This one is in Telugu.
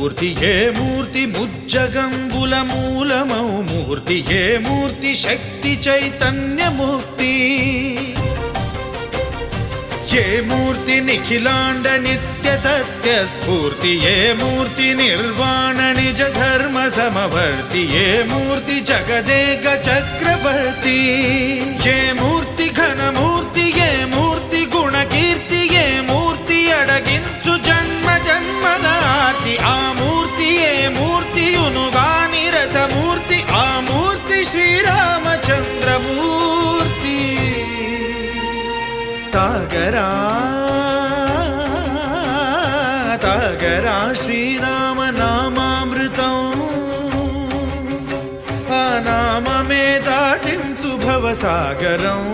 మూర్తి ఏ మూర్తి ముజ్జగంబుల మూలమౌ మూర్తి ఏ మూర్తి శక్తి చైతన్యముక్తి ఏ మూర్తి నిఖిలాండ నిత్య సత్య స్ఫూర్తి ఏ మూర్తి నిర్వాణ నిజ ధర్మ సమవర్తి ఏ మూర్తి జగదేక చక్రవర్తి ఏ మూర్తి ఘనమూర్తి ఏ మూర్తి గుణకీర్తి ఏ మూర్తి అడగించు జన్మ జన్మదార్తి ఆ మూర్తి ఏ మూర్తియునుగాని రసమూర్తి ఆ మూర్తి శ్రీరామచంద్రమూర్తి తాగరా తాగరా శ్రీరామ నామామృతం ఆ నామమే దాటించు భవసాగరం